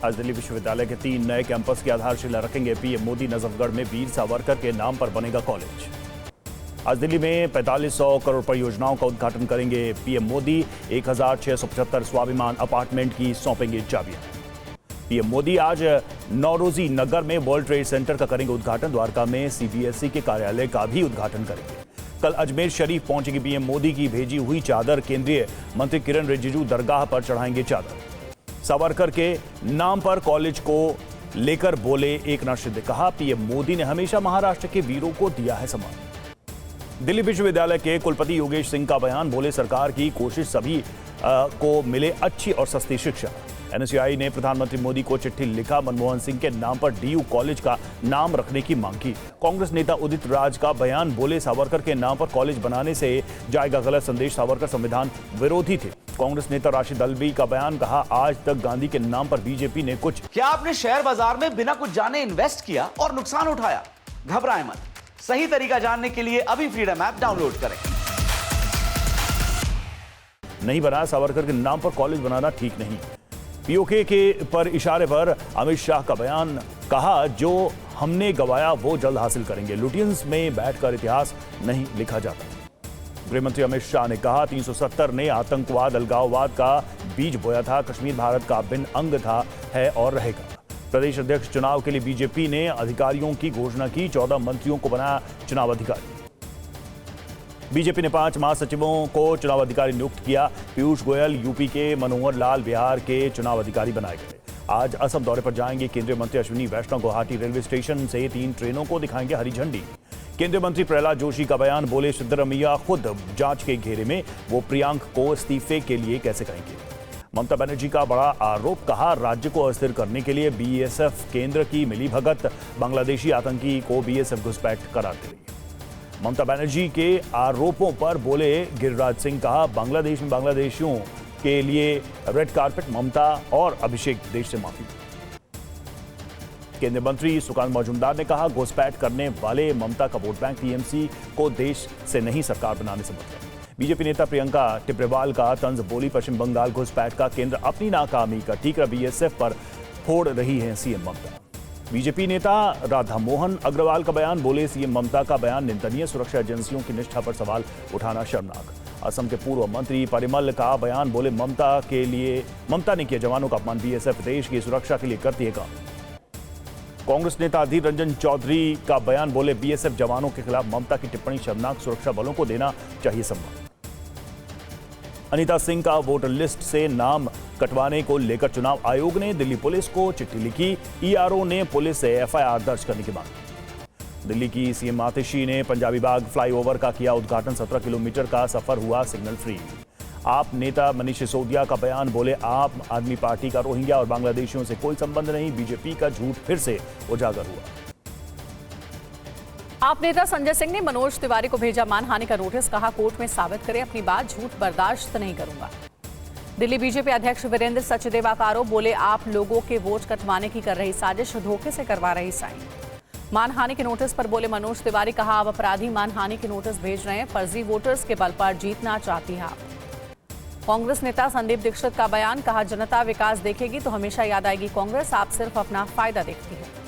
आज दिल्ली विश्वविद्यालय के 3 नए कैंपस की आधारशिला रखेंगे पीएम मोदी। नजफगढ़ में वीर सावरकर के नाम पर बनेगा कॉलेज। आज दिल्ली में 4500 करोड़ परियोजनाओं का उद्घाटन करेंगे पीएम मोदी। 1675 स्वाभिमान अपार्टमेंट की सौंपेंगे चाबियां। पीएम मोदी आज नौरोजी नगर में वर्ल्ड ट्रेड सेंटर का करेंगे उद्घाटन। द्वारका में सीबीएसई के कार्यालय का भी उद्घाटन करेंगे। कल अजमेर शरीफ पहुंचेगी पीएम मोदी की भेजी हुई चादर। केंद्रीय मंत्री किरण रिजिजू दरगाह पर चढ़ाएंगे चादर। सावरकर के नाम पर कॉलेज को लेकर बोले एकनाथ शिंदे। कहा, पीएम मोदी ने हमेशा महाराष्ट्र के वीरों को दिया है सम्मान। दिल्ली विश्वविद्यालय के कुलपति योगेश सिंह का बयान। बोले, सरकार की कोशिश सभी को मिले अच्छी और सस्ती शिक्षा। एनएसयूआई ने प्रधानमंत्री मोदी को चिट्ठी लिखा। मनमोहन सिंह के नाम पर डीयू कॉलेज का नाम रखने की मांग की। कांग्रेस नेता उदित राज का बयान। बोले, सावरकर के नाम पर कॉलेज बनाने से जाएगा गलत संदेश। सावरकर संविधान विरोधी थे। कांग्रेस नेता राशिद अल्वी का बयान। कहा, आज तक गांधी के नाम पर बीजेपी ने कुछ। क्या आपने शेयर बाजार में बिना कुछ जाने इन्वेस्ट किया और नुकसान उठाया? घबराएं मत। सही तरीका जानने के लिए अभी फ्रीडम ऐप डाउनलोड करें। नहीं बना, सावरकर के नाम पर कॉलेज बनाना ठीक नहीं। पीओके के पर इशारे पर अमित शाह का बयान। कहा, जो हमने गवाया वो जल्द हासिल करेंगे। लुटियंस में बैठकर इतिहास नहीं लिखा जाता। गृहमंत्री अमित शाह ने कहा, 370 ने आतंकवाद अलगाववाद का बीज बोया था। कश्मीर भारत का अभिन्न अंग था, है और रहेगा। प्रदेश अध्यक्ष चुनाव के लिए बीजेपी ने अधिकारियों की घोषणा की। 14 मंत्रियों को बनाया चुनाव अधिकारी। बीजेपी ने 5 महासचिवों को चुनाव अधिकारी नियुक्त किया। पीयूष गोयल यूपी के, मनोहर लाल बिहार के चुनाव अधिकारी बनाए गए। आज असम दौरे पर जाएंगे केंद्रीय मंत्री अश्विनी वैष्णव। गुवाहाटी रेलवे स्टेशन से 3 ट्रेनों को दिखाएंगे हरी झंडी। केंद्रीय मंत्री प्रहलाद जोशी का बयान। बोले, सिद्धरमैया खुद जांच के घेरे में, वो प्रियांक को इस्तीफे के लिए कैसे कहेंगे। ममता बनर्जी का बड़ा आरोप। कहा, राज्य को अस्थिर करने के लिए बीएसएफ केंद्र की मिलीभगत। बांग्लादेशी आतंकी को बीएसएफ घुसपैठ कराते रही। ममता बनर्जी के आरोपों पर बोले गिरिराज सिंह। कहा, बांग्लादेश में बांग्लादेशियों के लिए रेड कार्पेट। ममता और अभिषेक देश से माफी। केंद्रीय मंत्री सुकांत मजूमदार ने कहा, घुसपैठ करने वाले ममता का वोट बैंक। टीएमसी को देश से नहीं सरकार बनाने से मतलब। बीजेपी नेता प्रियंका टिब्रेवाल का तंज। बोली, पश्चिम बंगाल घुसपैठ का केंद्र अपनी नाकामी का ठीकरा बीएसएफ पर फोड़ रही है सीएम ममता। बीजेपी नेता राधा मोहन अग्रवाल का बयान। बोले, सीएम ममता का बयान निंदनीय। सुरक्षा एजेंसियों की निष्ठा पर सवाल उठाना शर्मनाक। असम के पूर्व मंत्री परिमल का बयान। बोले, ममता ने किया जवानों का अपमान। बीएसएफ देश की सुरक्षा के लिए करती है काम। कांग्रेस नेता अधीर रंजन चौधरी का बयान। बोले, बीएसएफ जवानों के खिलाफ ममता की टिप्पणी शर्मनाक। सुरक्षा बलों को देना चाहिए सम्मान। अनीता सिंह का वोटर लिस्ट से नाम कटवाने को लेकर चुनाव आयोग ने दिल्ली पुलिस को चिट्ठी लिखी। ईआरओ ने पुलिस से एफआईआर दर्ज करने की मांग। दिल्ली की सीएम आतिशी ने पंजाबी बाग फ्लाईओवर का किया उद्घाटन। 17 किलोमीटर का सफर हुआ सिग्नल फ्री। आप नेता मनीष सिसोदिया का बयान। बोले, आप आदमी पार्टी का रोहिंग्या और बांग्लादेशियों से कोई संबंध नहीं। बीजेपी का झूठ फिर से उजागर हुआ। आप नेता संजय सिंह ने मनोज तिवारी को भेजा मानहानि का नोटिस। कहा, कोर्ट में साबित करें अपनी बात, झूठ बर्दाश्त नहीं करूंगा। दिल्ली बीजेपी अध्यक्ष वीरेंद्र सचदेवा का आरोप। बोले, आप लोगों के वोट कटवाने की कर रही साजिश, धोखे से करवा रही साइन। मानहानि के नोटिस पर बोले मनोज तिवारी। कहा, अब अपराधी मानहानि के नोटिस भेज रहे हैं। फर्जी वोटर्स के बल पर जीतना चाहती है आप। कांग्रेस नेता संदीप दीक्षित का बयान। कहा, जनता विकास देखेगी तो हमेशा याद आएगी कांग्रेस, आप सिर्फ अपना फायदा देखती है।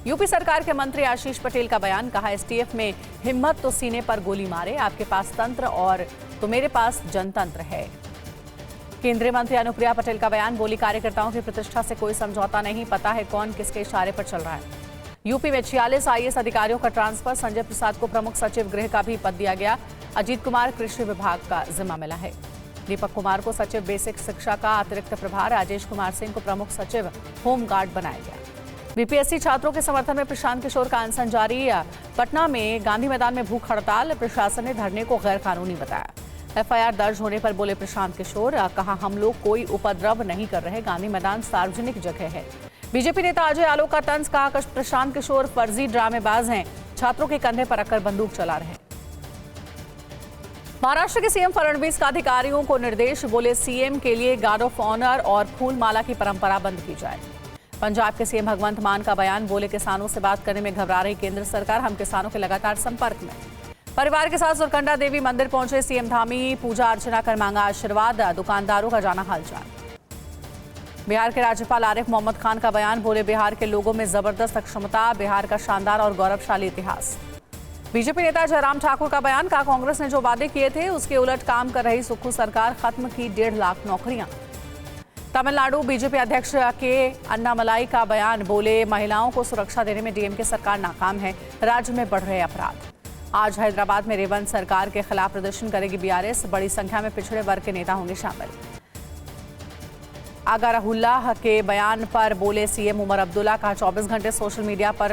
यूपी सरकार के मंत्री आशीष पटेल का बयान। कहा, एसटीएफ में हिम्मत तो सीने पर गोली मारे, आपके पास तंत्र और तो मेरे पास जनतंत्र है। केंद्रीय मंत्री अनुप्रिया पटेल का बयान। बोली, कार्यकर्ताओं की प्रतिष्ठा से कोई समझौता नहीं, पता है कौन किसके इशारे पर चल रहा है। यूपी में 46 आईएएस अधिकारियों का ट्रांसफर। संजय प्रसाद को प्रमुख सचिव गृह का भी पद दिया गया। अजीत कुमार कृषि विभाग का जिम्मा मिला है। दीपक कुमार को सचिव बेसिक शिक्षा का अतिरिक्त प्रभार। राजेश कुमार सिंह को प्रमुख सचिव होमगार्ड बनाया गया। बीपीएससी छात्रों के समर्थन में प्रशांत किशोर का अनशन जारी। पटना में गांधी मैदान में भूख हड़ताल। प्रशासन ने धरने को गैर कानूनी बताया। एफआईआर दर्ज होने पर बोले प्रशांत किशोर। कहा, हम लोग कोई उपद्रव नहीं कर रहे, गांधी मैदान सार्वजनिक जगह है। बीजेपी नेता अजय आलोक का तंज। कहा, प्रशांत किशोर फर्जी ड्रामेबाज हैं, छात्रों के कंधे पर रखकर बंदूक चला रहे। महाराष्ट्र के सीएम फडणवीस का अधिकारियों को निर्देश। बोले, सीएम के लिए गार्ड ऑफ ऑनर और फूल माला की परंपरा बंद की जाए। पंजाब के सीएम भगवंत मान का बयान। बोले, किसानों से बात करने में घबरा रही केंद्र सरकार, हम किसानों के लगातार संपर्क में। परिवार के साथ सुरकंडा देवी मंदिर पहुंचे सीएम धामी। पूजा अर्चना कर मांगा आशीर्वाद। दुकानदारों का जाना हालचाल। बिहार के राज्यपाल आरिफ मोहम्मद खान का बयान, बोले बिहार के लोगों में जबरदस्त क्षमता, बिहार का शानदार और गौरवशाली इतिहास। बीजेपी नेता जयराम ठाकुर का बयान, कहा कांग्रेस ने जो वादे किए थे उसके उलट काम कर रही सुक्खू सरकार, खत्म की 1.5 लाख नौकरियां। तमिलनाडु बीजेपी अध्यक्ष के अन्नामलाई का बयान, बोले महिलाओं को सुरक्षा देने में डीएमके सरकार नाकाम है, राज्य में बढ़ रहे अपराध। आज हैदराबाद में रेवंत सरकार के खिलाफ प्रदर्शन करेगी बीआरएस, बड़ी संख्या में पिछड़े वर्ग के नेता होंगे शामिल। अगारहुल्लाह के बयान पर बोले सीएम उमर अब्दुल्ला, कहा 24 घंटे सोशल मीडिया पर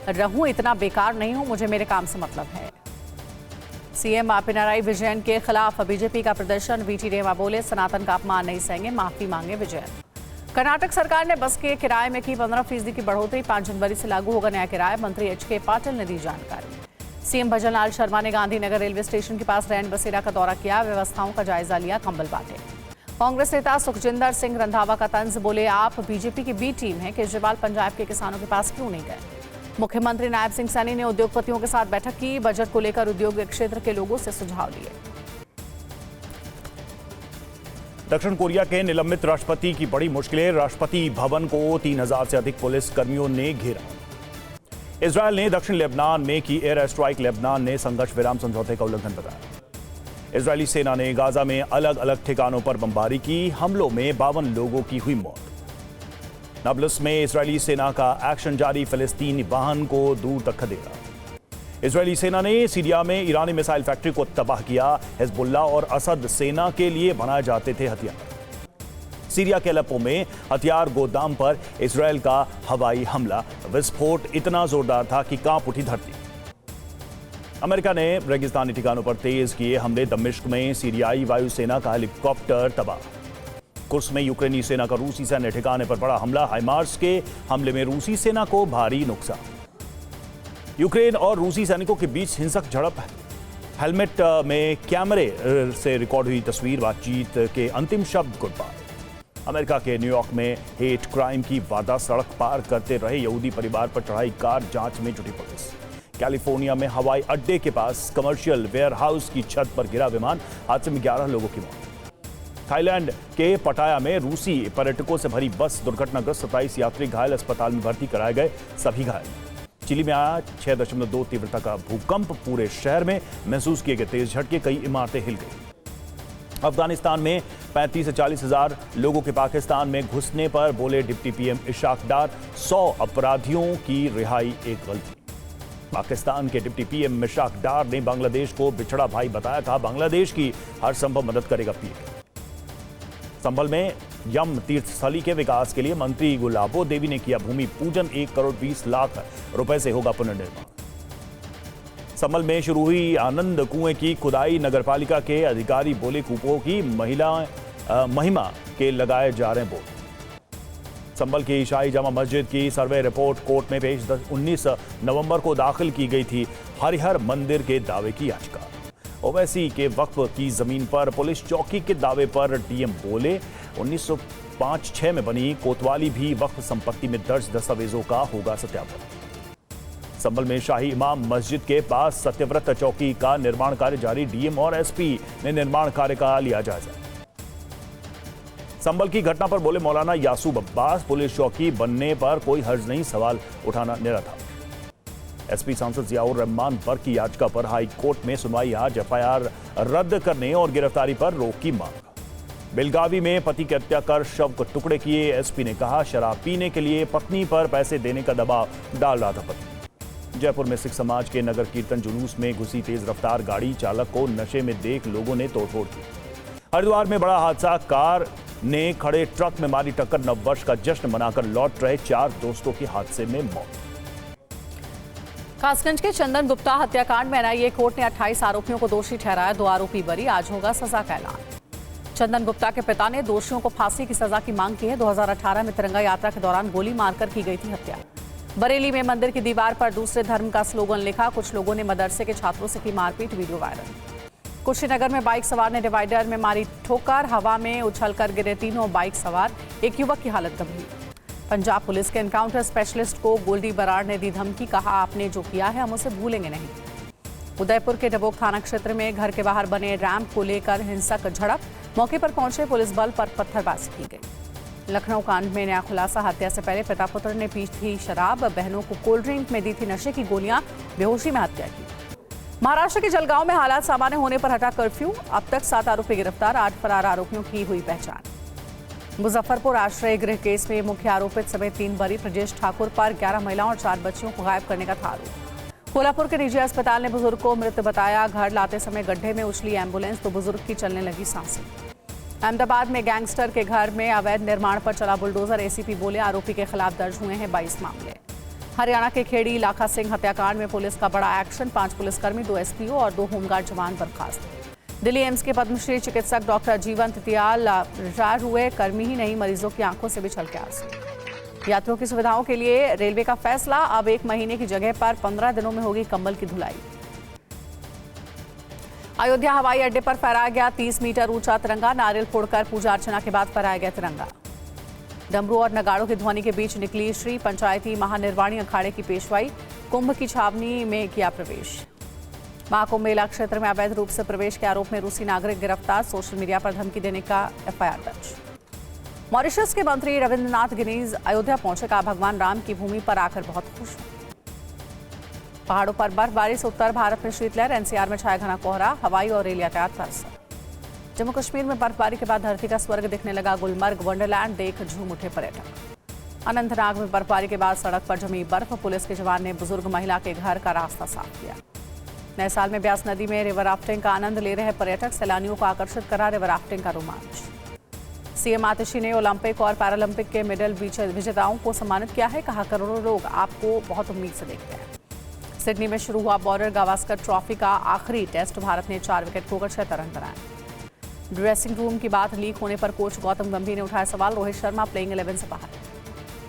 रहूं, इतना बेकार नहीं हूं, मुझे मेरे काम से मतलब है। सीएम पिनराई विजयन के खिलाफ बीजेपी का प्रदर्शन, वीटी रेवा बोले सनातन का अपमान नहीं सहेंगे, माफी मांगे विजयन। कर्नाटक सरकार ने बस के किराए में की 15% की बढ़ोतरी, 5 जनवरी से लागू होगा नया किराया, मंत्री एचके पाटिल ने दी जानकारी। सीएम भजनलाल शर्मा ने गांधीनगर रेलवे स्टेशन के पास रैन बसेरा का दौरा किया, व्यवस्थाओं का जायजा लिया, कंबल बांटे। कांग्रेस नेता सुखजिंदर सिंह रंधावा का तंज, बोले आप बीजेपी की बी टीम है, केजरीवाल पंजाब के किसानों के पास क्यों नहीं गए। मुख्यमंत्री नायब सिंह सैनी ने उद्योगपतियों के साथ बैठक की, बजट को लेकर उद्योग क्षेत्र के लोगों से सुझाव लिए। दक्षिण कोरिया के निलंबित राष्ट्रपति की बड़ी मुश्किलें, राष्ट्रपति भवन को 3000 से अधिक पुलिस कर्मियों ने घेरा। इजरायल ने दक्षिण लेबनान में की एयर स्ट्राइक, लेबनान ने संघर्ष विराम समझौते का उल्लंघन बताया। इजरायली सेना ने गाजा में अलग अलग ठिकानों पर बमबारी की, हमलों में 52 लोगों की हुई मौत। नाब्लस में इजरायली सेना का एक्शन जारी, फिलिस्तीनी वाहन को दूर तक खदेड़ा। इजरायली सेना ने सीरिया में ईरानी मिसाइल फैक्ट्री को तबाह किया, हिजबुल्लाह और असद सेना के लिए बनाए जाते थे हथियार। सीरिया के अलेप्पो में हथियार गोदाम पर इजरायल का हवाई हमला, विस्फोट इतना जोरदार था कि कांप उठी धरती। अमेरिका ने रेगिस्तानी ठिकानों पर तेज किए हमले, दमिश्क में सीरियाई वायुसेना का हेलीकॉप्टर तबाह। कुर्स में यूक्रेनी सेना का रूसी सैन्य ठिकाने पर बड़ा हमला, हाइमार्स के हमले में रूसी सेना को भारी नुकसान। यूक्रेन और रूसी सैनिकों के बीच हिंसक झड़प, हेलमेट में कैमरे से रिकॉर्ड हुई तस्वीर, बातचीत के अंतिम शब्द गुड बाय। अमेरिका के न्यूयॉर्क में हेट क्राइम की वारदात, सड़क पार करते रहे यहूदी परिवार पर चढ़ाई कार, जांच में जुटी पुलिस। कैलिफोर्निया में हवाई अड्डे के पास कमर्शियल वेयरहाउस की छत पर गिरा विमान, हादसे में 11 लोगों की मौत। थाईलैंड के पटाया में रूसी पर्यटकों से भरी बस दुर्घटनाग्रस्त, 27 यात्री घायल, अस्पताल में भर्ती कराए गए, सभी घायल। चिली में आया 6.2 तीव्रता का भूकंप, पूरे शहर में महसूस किए गए तेज झटके, कई इमारतें हिल गई। अफगानिस्तान में 35 से 40 हजार लोगों के पाकिस्तान में घुसने पर बोले डिप्टी पीएम इशाक डार, 100 अपराधियों की रिहाई एक गलती। पाकिस्तान के डिप्टी पीएम इशाक डार ने बांग्लादेश को बिछड़ा भाई बताया था, बांग्लादेश की हर संभव मदद करेगा पीएम। संभल में यम तीर्थस्थली के विकास के लिए मंत्री गुलाबो देवी ने किया भूमि पूजन, 1 करोड़ 20 लाख रुपए से होगा पुनर्निर्माण। संभल में शुरू हुई आनंद कुएं की खुदाई, नगरपालिका के अधिकारी बोले कूपों की महिमा के लगाए जा रहे बोर्ड। संभल की ईसाई जामा मस्जिद की सर्वे रिपोर्ट कोर्ट में पेश, 19 नवंबर को दाखिल की गई थी हरिहर मंदिर के दावे की याचिका। ओवैसी के वक्फ की जमीन पर पुलिस चौकी के दावे पर डीएम बोले, 1905-6 में बनी कोतवाली भी वक्फ संपत्ति में दर्ज दस्तावेजों का होगा सत्यापन। संभल में शाही इमाम मस्जिद के पास सत्यव्रत चौकी का निर्माण कार्य जारी, डीएम और एसपी ने निर्माण कार्य का लिया जायजा। संभल की घटना पर बोले मौलाना यासूब अब्बास, पुलिस चौकी बनने पर कोई हर्ज नहीं, सवाल उठाना निरा था। एसपी सांसद जियाउर रहमान बर्क की याचिका पर हाई कोर्ट में सुनवाई, आज एफआईआर रद्द करने और गिरफ्तारी पर रोक की मांग। बेलगावी में पति की हत्या कर शव को टुकड़े किए, एसपी ने कहा शराब पीने के लिए पत्नी पर पैसे देने का दबाव डाल रहा था पति। जयपुर में सिख समाज के नगर कीर्तन जुलूस में घुसी तेज रफ्तार गाड़ी, चालक को नशे में देख लोगों ने तोड़फोड़ की। हरिद्वार में बड़ा हादसा, कार ने खड़े ट्रक में मारी टक्कर, नववर्ष का जश्न मनाकर लौट रहे 4 दोस्तों की हादसे में मौत। कासगंज के चंदन गुप्ता हत्याकांड में एनआईए कोर्ट ने 28 आरोपियों को दोषी ठहराया, 2 आरोपी बरी, आज होगा सजा का ऐलान। चंदन गुप्ता के पिता ने दोषियों को फांसी की सजा की मांग की है। 2018 में तिरंगा यात्रा के दौरान गोली मारकर की गई थी हत्या। बरेली में मंदिर की दीवार पर दूसरे धर्म का स्लोगन लिखा, कुछ लोगों ने मदरसे के छात्रों से की मारपीट, वीडियो वायरल। कुशीनगर में बाइक सवार ने डिवाइडर में मारी ठोकर, हवा में उछलकर गिरे 3 बाइक सवार, एक युवक की हालत गंभीर। पंजाब पुलिस के एनकाउंटर स्पेशलिस्ट को गोल्डी बराड़ ने दी धमकी, कहा आपने जो किया है हम उसे भूलेंगे नहीं। उदयपुर के डबोक थाना क्षेत्र में घर के बाहर बने रैंप को लेकर हिंसक झड़प, मौके पर पहुंचे पुलिस बल पर पत्थरबाजी की गई। लखनऊ कांड में नया खुलासा, हत्या से पहले पिता पुत्र ने पी थी शराब, बहनों को कोल्ड ड्रिंक में दी थी नशे की गोलियां, बेहोशी में हत्या की। महाराष्ट्र के जलगांव में हालात सामान्य होने पर हटा कर्फ्यू, अब तक 7 आरोपी गिरफ्तार, 8 फरार आरोपियों की हुई पहचान। मुजफ्फरपुर आश्रय गृह केस में मुख्य आरोपित समेत 3 बरी, ब्रजेश ठाकुर पर 11 महिलाओं और 4 बच्चियों को गायब करने का था आरोप। कोल्हापुर के निजी अस्पताल ने बुजुर्ग को मृत बताया, घर लाते समय गड्ढे में उछली एम्बुलेंस तो बुजुर्ग की चलने लगी सांसें। अहमदाबाद में गैंगस्टर के घर में अवैध निर्माण पर चला बुलडोजर, एसीपी बोले आरोपी के खिलाफ दर्ज हुए हैं 22 मामले। हरियाणा के खेड़ी लाखा सिंह हत्याकांड में पुलिस का बड़ा एक्शन, 5 पुलिसकर्मी, 2 एसपीओ और 2 होमगार्ड जवान बर्खास्त। दिल्ली एम्स के पद्मश्री चिकित्सक डॉक्टर जीवंत तियाल रिटायर हुए, कर्मी ही नहीं मरीजों की आंखों से भी छलके आंसू। यात्रियों की सुविधाओं के लिए रेलवे का फैसला, अब 1 महीने की जगह पर 15 दिनों में होगी कंबल की धुलाई। अयोध्या हवाई अड्डे पर फहराया गया 30 मीटर ऊंचा तिरंगा, नारियल फोड़कर पूजा अर्चना के बाद फहराया गया तिरंगा। डमरू और नगाड़ों की ध्वनि के बीच निकली श्री पंचायती महानिर्वाणी अखाड़े की पेशवाई, कुंभ की छावनी में किया प्रवेश। महाकुंभ मेला क्षेत्र में अवैध रूप से प्रवेश के आरोप में रूसी नागरिक गिरफ्तार, सोशल मीडिया पर धमकी देने का एफआईआर दर्ज। मॉरिशस के मंत्री रविंद्रनाथ गिनीज अयोध्या पहुंचे, कहा भगवान राम की भूमि पर आकर बहुत खुश हूं। पहाड़ों पर बर्फबारी से उत्तर भारत में शीतलहर, एनसीआर में छाया घना कोहरा, हवाई और रेल यातायात पर असर। जम्मू कश्मीर में बर्फबारी के बाद धरती का स्वर्ग दिखने लगा, गुलमर्ग वंडरलैंड देख झूम उठे पर्यटक। अनंतनाग में बर्फबारी के बाद सड़क पर जमी बर्फ, पुलिस के जवान ने बुजुर्ग महिला के घर का रास्ता साफ किया। नए साल में ब्यास नदी में रिवर राफ्टिंग का आनंद ले रहे पर्यटक, सैलानियों को आकर्षित करा रिवर राफ्टिंग का रोमांच। सीएम आतिशी ने ओलंपिक और पैरालंपिक के मेडल विजेताओं को सम्मानित किया है, कहा करोड़ों लोग आपको बहुत उम्मीद से देखते हैं। सिडनी में शुरू हुआ बॉर्डर गावस्कर ट्रॉफी का आखिरी टेस्ट, भारत ने 4 विकेट खोकर 76 रन बनाए। ड्रेसिंग रूम की बात लीक होने पर कोच गौतम गंभीर ने उठाया सवाल, रोहित शर्मा प्लेइंग 11 से बाहर।